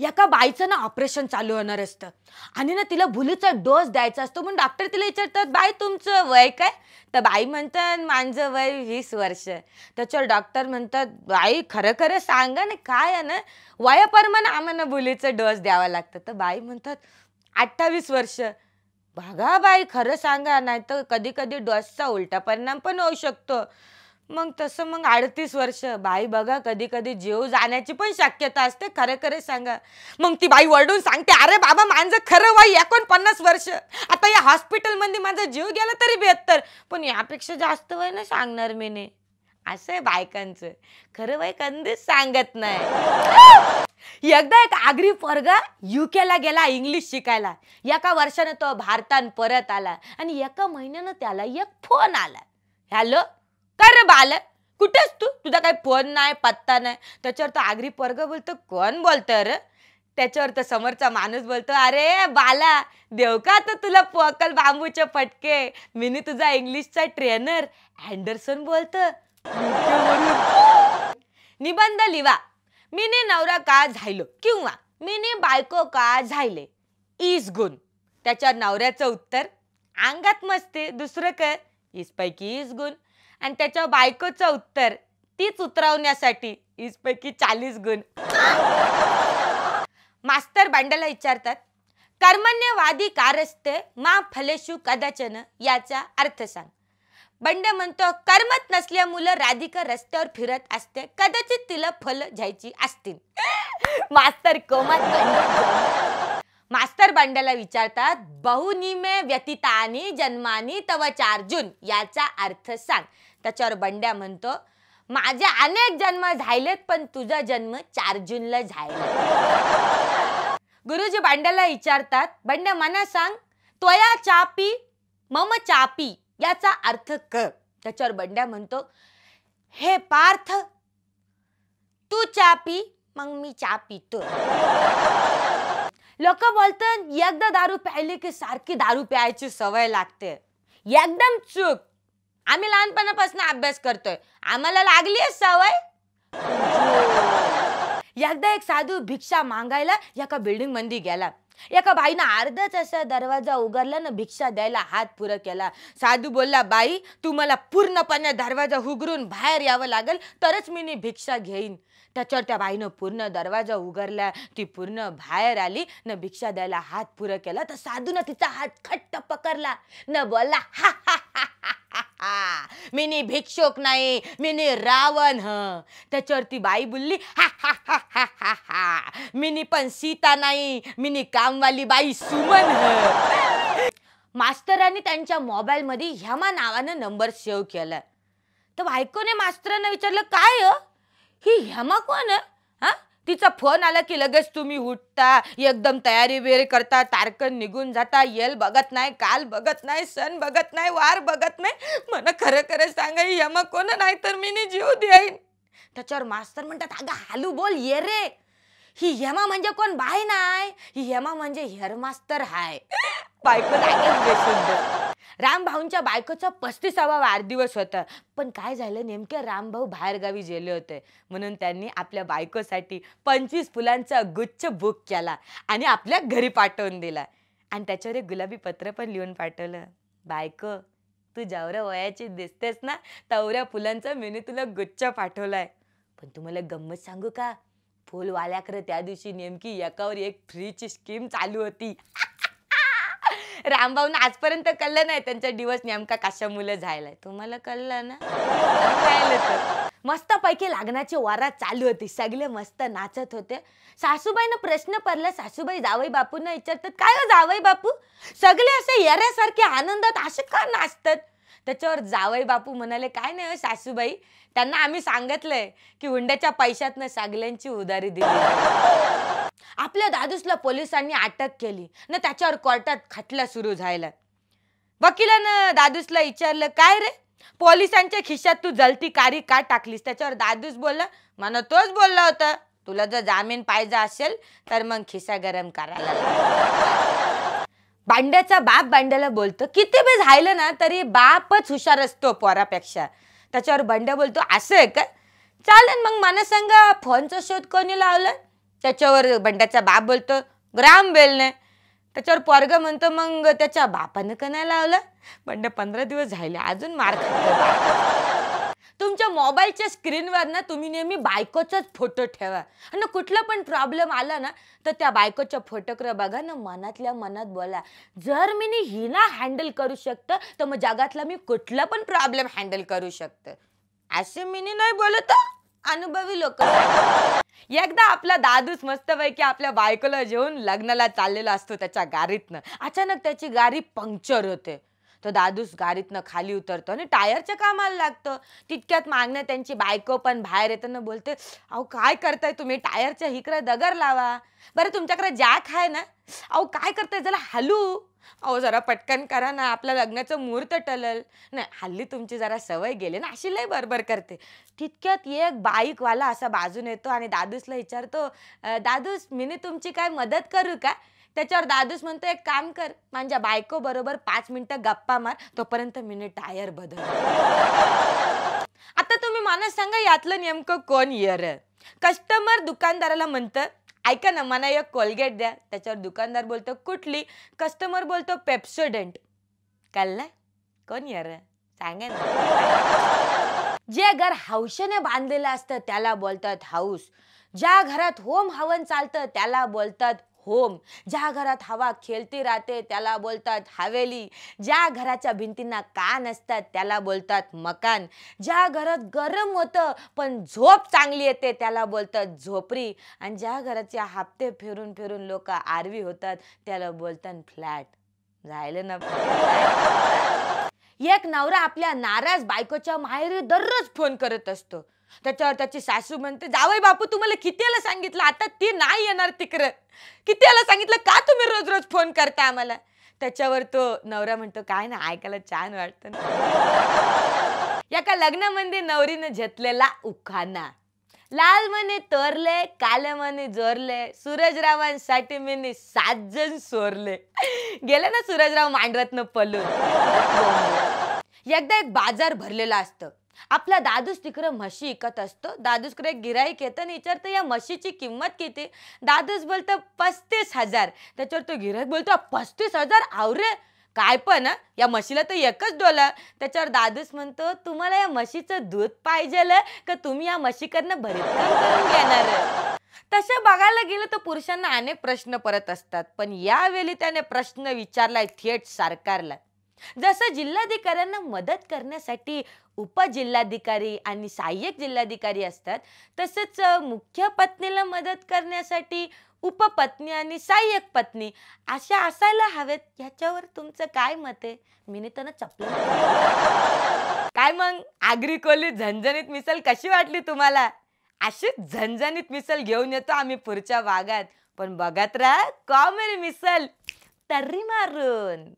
एका बाईचं ना ऑपरेशन चालू होणार असतं आणि ना तिला भुलीचा डोस द्यायचा असतो म्हणून डॉक्टर तिला विचारतात, बाई तुमचं वय काय? तर बाई म्हणतात, माझं वय 20 वर्ष. त्याच्यावर डॉक्टर म्हणतात, बाई खरं खरं सांगा ना, काय आहे ना वयाप्रमाणे आम्हाला भुलीचा डोस द्यावा लागतं. तर बाई म्हणतात, 28 वर्ष. बघा बाई खरं सांगा, नाही तर कधी कधी डोसचा उलटा परिणाम पण होऊ शकतो. मग तसं मग 38 वर्ष. बाई बघा कधी कधी जीव जाण्याची पण शक्यता असते, खरं खरं सांगा. मग ती बाई वरडून सांगते, अरे बाबा माझं खरं वय 49 वर्ष. आता या हॉस्पिटलमध्ये माझा जीव गेला तरी 72, पण यापेक्षा जास्त वय नाही सांगणार मी ने. असं आहे बायकांचं, खरं वय कधीच सांगत नाही. एकदा एक आगरी पोरगा युकेला गेला इंग्लिश शिकायला. एका वर्षानं तो भारतात परत आला आणि एका महिन्यानं त्याला एक फोन आला. हॅलो, काय रे बाल, कुठेस तू? तुझा काही फोन नाही पत्ता नाही. त्याच्यावर तो आगरी पोरगा बोलतो, कोण बोलतोय रे? त्याच्यावर तो समोरचा माणूस बोलतो, अरे बाला देव का तर तुला पोकल बांबूचे फटके, मी तुझा इंग्लिशचा ट्रेनर अँडरसन बोलतो. निबंध लिवा, मीने नवरा का झायलो किंवा मीने बायको का झायले. इस गुण. त्याच्या नवऱ्याचं उत्तर, अंगात मस्ती, दुसरं काय? इस पैकी इस गुण. आणि त्याच्या बायकोचं उत्तर, तीच उतरवण्यासाठी इस पैकी 40 गुण. मास्तर बंड्याला विचारतात, कर्मण्यवादी कारस्ते मा फलेषु कदाचन याचा अर्थ सांग. बंड्या म्हणतो, कर्मच नसल्यामुळे राधिका रस्त्यावर फिरत असते, कदाचित तिला फल घ्यायची असतील. मास्तर कोमात. मास्तर बंड्याला विचारतात, बहुनिमे व्यतीतानी जन्मानी तव 4 जून याचा अर्थ सांग. त्याच्यावर बंड्या म्हणतो, माझे अनेक जन्म झालेत पण तुझा जन्म 4 जूनला झाला. गुरुजी बंड्याला विचारतात, बंड्या मना सांग, त्वया चापी मम चापी याचा अर्थ क. त्याच्यावर बंड्या म्हणतो, हे पार्थ तू चापी मग मी चापी तो. लोक बोलतात एकदा दारू प्यायली की सारखी दारू प्यायची सवय लागते. एकदम चूक. आम्ही लहानपणापासून अभ्यास करतोय, आम्हाला लागली आहे सवय. एकदा एक साधू भिक्षा मागायला एका बिल्डिंग मध्ये गेला. एका बाईनं अर्धाच असा दरवाजा उघडला ना भिक्षा द्यायला हात पुरं केला. साधू बोलला, बाई तू मला पूर्णपणे दरवाजा उघडून बाहेर यावं लागेल तरच मी भिक्षा घेईन. त्याच्यावर त्या बाईनं पूर्ण दरवाजा उघडला, ती पूर्ण बाहेर आली न भिक्षा द्यायला हात पुरं केला. तर साधूनं तिचा हात खट्ट पकडला न बोलला, हा हा हा हा हा, मिनी भिक्षुक नाही, मिनी रावण. त्याच्यावर ती बाई बोलली, हा हा हा हा हा हा, मिनी पण सीता नाही, मिनी कामवाली बाई सुमन. मास्तरांनी त्यांच्या मोबाईल मध्ये हेमा नावानं नंबर सेव्ह केला. तर बायकोने मास्तरांना विचारलं, काय ही हेमा कोण? हा, तिचा फोन आला की लगेच तुम्ही उठता, एकदम तयारी वेळ करता, तारकन निघून जाता, येल बघत नाही, काल बघत नाही, सण बघत नाही, वार बघत नाही. मला खरं खरं सांगा ही हेमा कोण, नाही तर मी जीव देईन. त्याच्यावर मास्तर म्हणतात, अगं हालू बोल ये रे, ही हेमा म्हणजे कोण बाई नाही, ही हेमा म्हणजे हेअर मास्तर हाय. बायको लागेल बेशुद्ध. रामभाऊंच्या बायकोचा 35वा वाढदिवस होता. पण काय झालं, नेमके रामभाऊ बाहेरगावी गेले होते म्हणून त्यांनी आपल्या बायकोसाठी 25 फुलांचा गुच्छ बुक केला आणि आपल्या घरी पाठवून दिला. आणि त्याच्यावर एक गुलाबी पत्र पण लिहून पाठवलं, बायको तू जेवढ्या वयाची दिसतेस ना तेवढ्या फुलांचा मी तुला गुच्छ पाठवलाय. पण तुम्हाला गंमत सांगू का, फुलवाल्याकडे त्या दिवशी नेमकी एकावर एक फ्रीची स्कीम चालू होती. रामभाऊंना आजपर्यंत कळलं नाही त्यांचा दिवस नेमका कशामुळे झालाय. तुम्हाला कळलं ना? मस्त पैकी लग्नाची वरात चालू होती, सगळे मस्त नाचत होते. सासूबाईंना प्रश्न पडला. सासूबाई जावई बापूंना विचारतात, काय हो जावई बापू, सगळे असे येऱ्यासारखे आनंदात असे का नाचतात? त्याच्यावर जावई बापू म्हणाले, काय नाही सासूबाई, त्यांना आम्ही सांगितलंय की हुंड्याच्या पैशातनं सगळ्यांची उधारी दिली. आपल्या दादूसला पोलिसांनी अटक केली न त्याच्यावर कोर्टात खटला सुरू झाला. वकिलानं दादूसला विचारलं, काय रे पोलिसांच्या खिशात तू जलती कारी का टाकलीस? त्याच्यावर दादूस बोलला, मला तोच बोलला होता, तुला जर जामीन पाहिजे असेल तर मग खिसा गरम करायला लाग. बांड्याचा बाप बांड्याला बोलतो, किती बी झालं ना तरी बापच हुशार असतो पोरापेक्षा. त्याच्यावर बंड्या बोलतो, असं आहे का, चालेल मग मला सांगा फोनचा शोध कोणी लावला? त्याच्यावर बंड्याचा बाप बोलतो, ग्राम बेलने. त्याच्यावर पोरगा म्हणतो, मग त्याच्या बापानं का नाही लावलं? बंड्या 15 दिवस झाले अजून मार खातोय. तुमच्या मोबाईलच्या स्क्रीनवर ना तुम्ही नेहमी बायकोचाच फोटो ठेवा आणि कुठला पण प्रॉब्लेम आला ना तर त्या बायकोच्या फोटोकडे बघा ना, मनातल्या मनात बोला, जर मी हिला हँडल करू शकतं तर मग जगातला मी कुठला पण प्रॉब्लेम हँडल करू शकतं. असे मी नाही बोलत, अनुभवी लोक. एकदा आपला दादूस मस्तपैकी आपल्या बायकोला घेऊन लग्नाला चाललेला असतो त्याच्या गाडीतनं. अचानक त्याची गाडी पंक्चर होते. तो दादूस गाडीतनं खाली उतरतो आणि टायरच्या कामाला लागतो. तितक्यात मागणं त्यांची बायको पण बाहेर येताना बोलते, अहो काय करताय तुम्ही, टायरच्या इकडे दगड लावा. बरं तुमच्याकडे जॅक आहे ना? अहो काय करताय, जरा हलू. अहो जरा पटकन करा ना, आपल्या लग्नाचं मुहूर्त टलल. नाही हल्ली तुमची जरा सवय गेली ना, अशी लय बडबड करते. तितक्यात एक बाईकवाला असा बाजून येतो आणि दादूसला विचारतो, दादूस मी तुमची काय मदत करू का? त्याच्यावर दादूस म्हणतो, एक काम कर, माझ्या बायको बरोबर 5 मिनिटं गप्पा मार, तोपर्यंत मी टायर बदल. आता तुम्ही मला सांगा यातलं नेमकं कोण येर? कस्टमर दुकानदाराला म्हणतं, ऐका ना मला एक कोलगेट द्या. त्याच्यावर दुकानदार बोलतो, कुठली? कस्टमर बोलतो, पेप्सोडेंट. कळलं कोण येर? सांगा ना. जे घर हौशेने बांधलेलं असतं त्याला बोलतात हाऊस. ज्या घरात होम हवन चालतं त्याला बोलतात होम. ज्या घरात हवा खेळती राहते त्याला बोलतात हवेली. ज्या घराच्या भिंतींना कान असतात त्याला बोलतात मकान. ज्या घरात गरम होतं पण झोप चांगली येते त्याला बोलतात झोपडी. आणि ज्या घराचे हप्ते फिरून फिरून लोक आरवी होतात त्याला बोलतात फ्लॅट. झालं ना. एक नवरा आपल्या नाराज बायकोच्या माहेरी दररोज फोन करत असतो. त्याच्यावर त्याची सासू म्हणते, जावई बापू तुम्हाला किती वेळा सांगितलं, आता ती नाही येणार तिकडं. किती वेळा सांगितलं, का तुम्ही रोज रोज फोन करता आम्हाला? त्याच्यावर तो नवरा म्हणतो, काय ना ऐकायला छान वाटतं ना. एका लग्नामध्ये नवरीनं घेतलेला उखाणा, लाल मने तोरले काले मने जोरले, सूरजरावांसाठी मी 7 जण सोरले. गेले ना सूरजराव मांडवतनं पळून. एकदा एक बाजार भरलेला असतं. आपला दादूस तिकडे म्हशी विकत असतो. दादूसकडे एक गिराईक येतं आणि विचारतं, या म्हशीची किंमत किती? दादूस बोलतो 35,000. त्याच्यावर तो गिराईक बोलतो, 35,000? आवरे काय पण, या म्हशीला तर एकच डोला. त्याच्यावर दादूस म्हणतो, तुम्हाला या म्हशीचं दूध पाहिजेल का तुम्ही या म्हशीकडनं भरीतकाम करून घेणार? तसं बघायला गेलं तर पुरुषांना अनेक प्रश्न परत असतात, पण यावेळी त्याने प्रश्न विचारलाय थेट सरकारला. जसं जिल्हाधिकाऱ्यांना मदत करण्यासाठी उपजिल्हाधिकारी आणि सहाय्यक जिल्हाधिकारी असतात, तसंच मुख्य पत्नीला मदत करण्यासाठी उपपत्नी आणि सहाय्यक पत्नी अशा असायला हवेत. याच्यावर तुमचं काय मत आहे? मी त्यांना चपलं. काय मग आगरी कोली झणझणीत मिसल कशी वाटली तुम्हाला? अशीच झणझणीत मिसल घेऊन येतो आम्ही पुढच्या भागात. पण बघत राहा कॉमेडी मिसल तर्री मारून.